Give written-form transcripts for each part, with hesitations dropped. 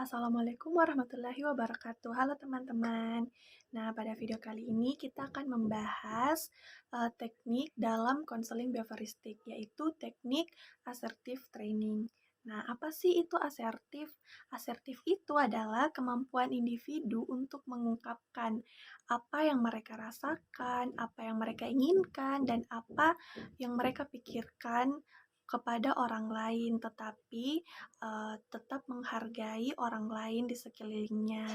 Assalamualaikum warahmatullahi wabarakatuh. Halo teman-teman. Nah, pada video kali ini kita akan membahas teknik dalam konseling behavioristik, yaitu teknik assertive training. Nah, apa sih itu asertif? Asertif itu adalah kemampuan individu untuk mengungkapkan apa yang mereka rasakan, apa yang mereka inginkan, dan apa yang mereka pikirkan kepada orang lain, tetapi tetap menghargai orang lain di sekelilingnya.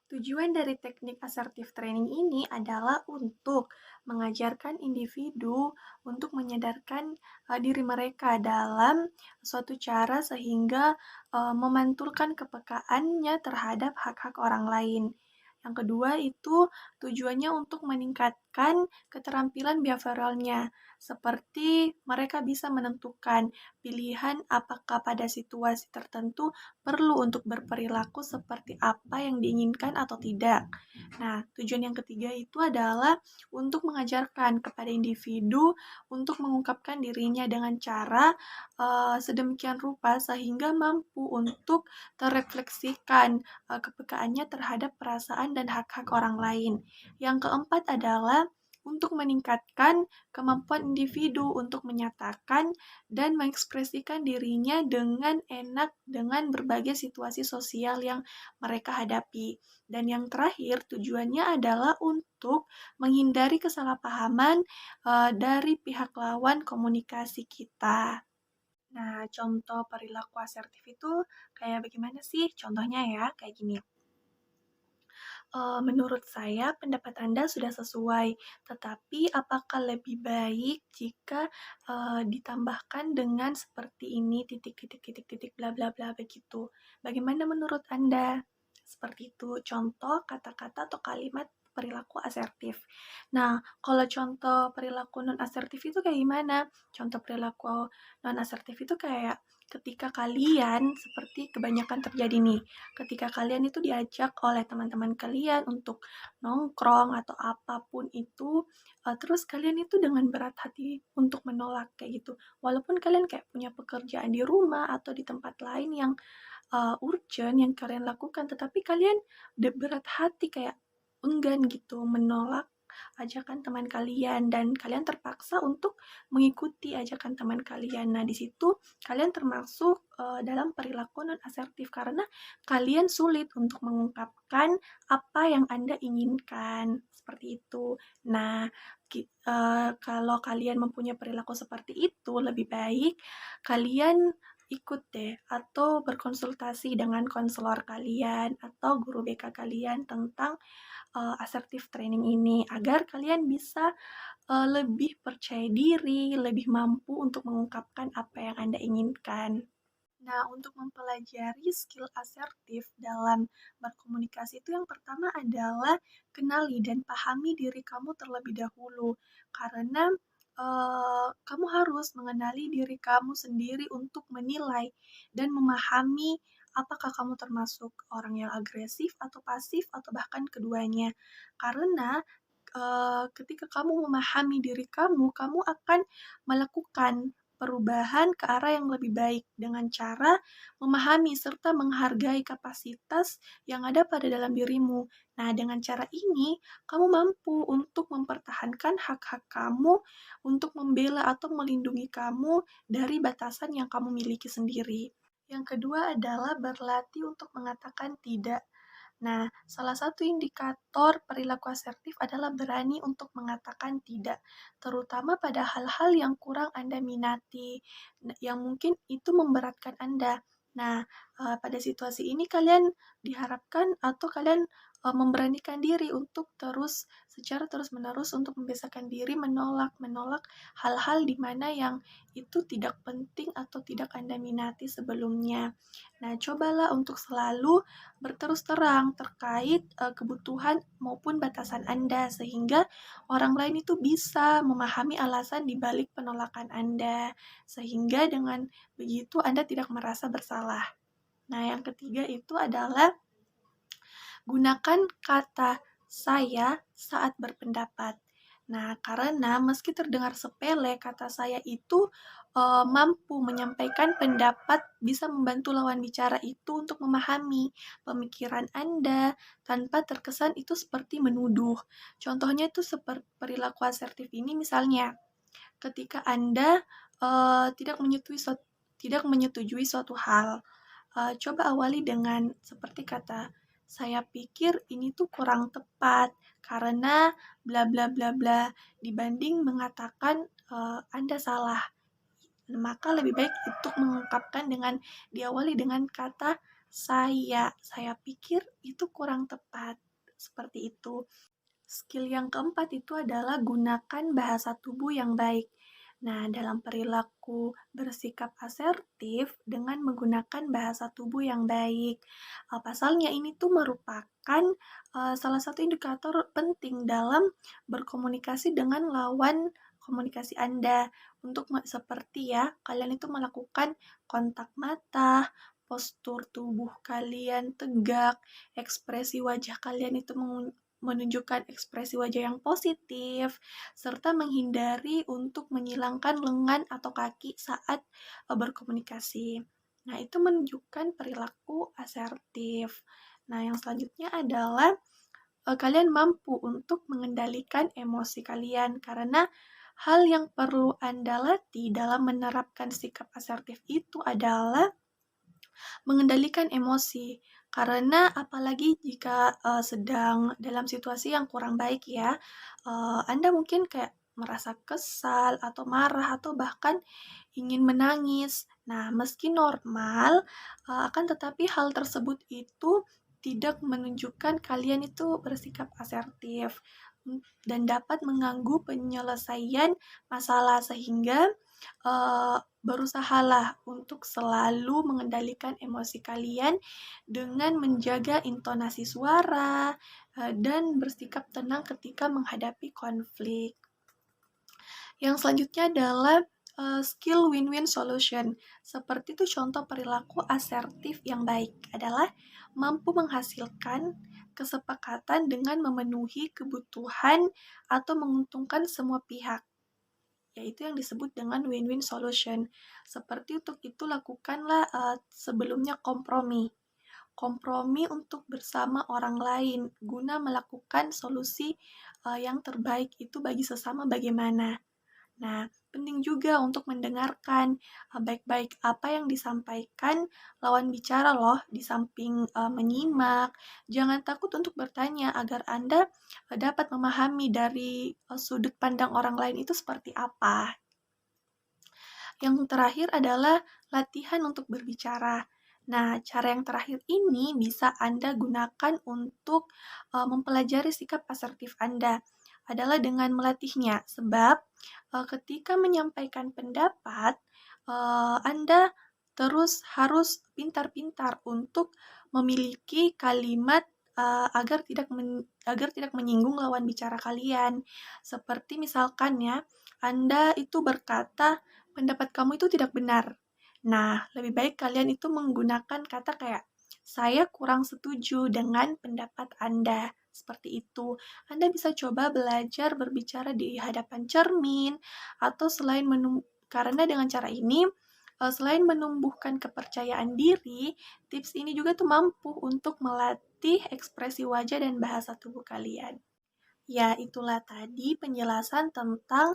Tujuan dari teknik assertive training ini adalah untuk mengajarkan individu untuk menyadarkan diri mereka dalam suatu cara sehingga memantulkan kepekaannya terhadap hak-hak orang lain. Yang kedua itu tujuannya untuk meningkatkan keterampilan behavioralnya, seperti mereka bisa menentukan pilihan apakah pada situasi tertentu perlu untuk berperilaku seperti apa yang diinginkan atau tidak. Nah, tujuan yang ketiga itu adalah untuk mengajarkan kepada individu untuk mengungkapkan dirinya dengan cara sedemikian rupa sehingga mampu untuk terefleksikan kepekaannya terhadap perasaan dan hak-hak orang lain. Yang keempat adalah untuk meningkatkan kemampuan individu untuk menyatakan dan mengekspresikan dirinya dengan enak dengan berbagai situasi sosial yang mereka hadapi. Dan yang terakhir, tujuannya adalah untuk menghindari kesalahpahaman dari pihak lawan komunikasi kita. Nah, contoh perilaku asertif itu kayak bagaimana sih? Contohnya ya, kayak gini. Menurut saya pendapat Anda sudah sesuai, tetapi apakah lebih baik jika ditambahkan dengan seperti ini titik titik titik titik bla bla bla begitu. Bagaimana menurut Anda? Seperti itu contoh kata-kata atau kalimat perilaku asertif. Nah, kalau contoh perilaku non asertif itu kayak gimana? Contoh perilaku non asertif itu kayak ketika kalian seperti kebanyakan terjadi nih, ketika kalian itu diajak oleh teman-teman kalian untuk nongkrong atau apapun itu, terus kalian itu dengan berat hati untuk menolak kayak gitu. Walaupun kalian kayak punya pekerjaan di rumah atau di tempat lain yang urgent yang kalian lakukan, tetapi kalian berat hati kayak enggan gitu menolak ajakan teman kalian dan kalian terpaksa untuk mengikuti ajakan teman kalian. Nah, di situ kalian termasuk dalam perilaku non asertif karena kalian sulit untuk mengungkapkan apa yang Anda inginkan. Seperti itu. Nah, kalau kalian mempunyai perilaku seperti itu, lebih baik kalian ikut deh atau berkonsultasi dengan konselor kalian atau guru BK kalian tentang assertive training ini agar kalian bisa lebih percaya diri, lebih mampu untuk mengungkapkan apa yang Anda inginkan. Nah, untuk mempelajari skill asertif dalam berkomunikasi itu yang pertama adalah kenali dan pahami diri kamu terlebih dahulu. Karena kamu harus mengenali diri kamu sendiri untuk menilai dan memahami apakah kamu termasuk orang yang agresif atau pasif atau bahkan keduanya. Karena ketika kamu memahami diri kamu, kamu akan melakukan perubahan ke arah yang lebih baik dengan cara memahami serta menghargai kapasitas yang ada pada dalam dirimu. Nah, dengan cara ini, kamu mampu untuk mempertahankan hak-hak kamu untuk membela atau melindungi kamu dari batasan yang kamu miliki sendiri. Yang kedua adalah berlatih untuk mengatakan tidak. Nah, salah satu indikator perilaku asertif adalah berani untuk mengatakan tidak, terutama pada hal-hal yang kurang Anda minati, yang mungkin itu memberatkan Anda. Nah, pada situasi ini kalian diharapkan atau kalian memberanikan diri untuk secara terus-menerus untuk membiasakan diri menolak hal-hal di mana yang itu tidak penting atau tidak Anda minati sebelumnya. Nah, cobalah untuk selalu berterus terang terkait kebutuhan maupun batasan Anda sehingga orang lain itu bisa memahami alasan di balik penolakan Anda sehingga dengan begitu Anda tidak merasa bersalah. Nah, yang ketiga itu adalah gunakan kata saya saat berpendapat. Nah, karena meski terdengar sepele, kata saya itu mampu menyampaikan pendapat, bisa membantu lawan bicara itu untuk memahami pemikiran Anda tanpa terkesan itu seperti menuduh. Contohnya itu seperti perilaku asertif ini misalnya, ketika Anda tidak menyetujui suatu hal, coba awali dengan seperti kata, "Saya pikir ini tuh kurang tepat karena bla bla bla bla," dibanding mengatakan Anda salah. Maka lebih baik untuk mengungkapkan dengan diawali dengan kata saya pikir itu kurang tepat. Seperti itu. Skill yang keempat itu adalah gunakan bahasa tubuh yang baik. Nah, dalam perilaku bersikap asertif dengan menggunakan bahasa tubuh yang baik. Pasalnya ini tuh merupakan salah satu indikator penting dalam berkomunikasi dengan lawan komunikasi Anda. Untuk seperti ya, kalian itu melakukan kontak mata, postur tubuh kalian tegak, ekspresi wajah kalian itu menunjukkan ekspresi wajah yang positif, serta menghindari untuk menyilangkan lengan atau kaki saat berkomunikasi. Nah, itu menunjukkan perilaku asertif. Nah, yang selanjutnya adalah kalian mampu untuk mengendalikan emosi kalian karena hal yang perlu Anda latih dalam menerapkan sikap asertif itu adalah mengendalikan emosi. Karena apalagi jika sedang dalam situasi yang kurang baik ya, Anda mungkin kayak merasa kesal atau marah atau bahkan ingin menangis. Nah, meski normal, akan tetapi hal tersebut itu tidak menunjukkan kalian itu bersikap asertif dan dapat mengganggu penyelesaian masalah sehingga berusahalah untuk selalu mengendalikan emosi kalian dengan menjaga intonasi suara dan bersikap tenang ketika menghadapi konflik. Yang selanjutnya adalah skill win-win solution. Seperti itu contoh perilaku asertif yang baik adalah mampu menghasilkan kesepakatan dengan memenuhi kebutuhan atau menguntungkan semua pihak, yaitu yang disebut dengan win-win solution. Seperti untuk itu lakukanlah sebelumnya kompromi. Kompromi untuk bersama orang lain guna melakukan solusi yang terbaik itu bagi sesama bagaimana. Nah, penting juga untuk mendengarkan baik-baik apa yang disampaikan lawan bicara loh, di samping menyimak. Jangan takut untuk bertanya agar Anda dapat memahami dari sudut pandang orang lain itu seperti apa. Yang terakhir adalah latihan untuk berbicara. Nah, cara yang terakhir ini bisa Anda gunakan untuk mempelajari sikap asertif Anda adalah dengan melatihnya. Sebab ketika menyampaikan pendapat, Anda terus harus pintar-pintar untuk memiliki kalimat agar tidak menyinggung lawan bicara kalian. Seperti misalkan ya, Anda itu berkata, pendapat kamu itu tidak benar. Nah, lebih baik kalian itu menggunakan kata kayak, saya kurang setuju dengan pendapat Anda. Seperti itu. Anda bisa coba belajar berbicara di hadapan cermin, atau karena dengan cara ini, selain menumbuhkan kepercayaan diri, tips ini juga tuh mampu untuk melatih ekspresi wajah dan bahasa tubuh kalian. Ya, itulah tadi penjelasan tentang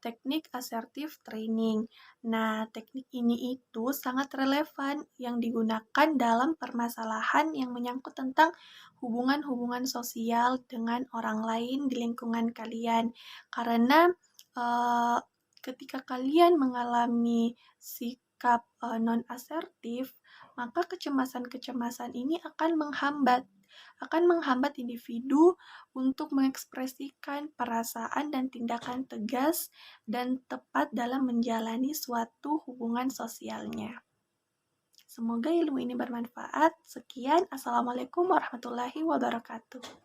teknik assertive training. Nah, teknik ini itu sangat relevan yang digunakan dalam permasalahan yang menyangkut tentang hubungan-hubungan sosial dengan orang lain di lingkungan kalian. Karena uh, ketika kalian mengalami sikap non-asertif, maka kecemasan-kecemasan ini akan menghambat individu untuk mengekspresikan perasaan dan tindakan tegas dan tepat dalam menjalani suatu hubungan sosialnya. Semoga ilmu ini bermanfaat. Sekian, Assalamualaikum warahmatullahi wabarakatuh.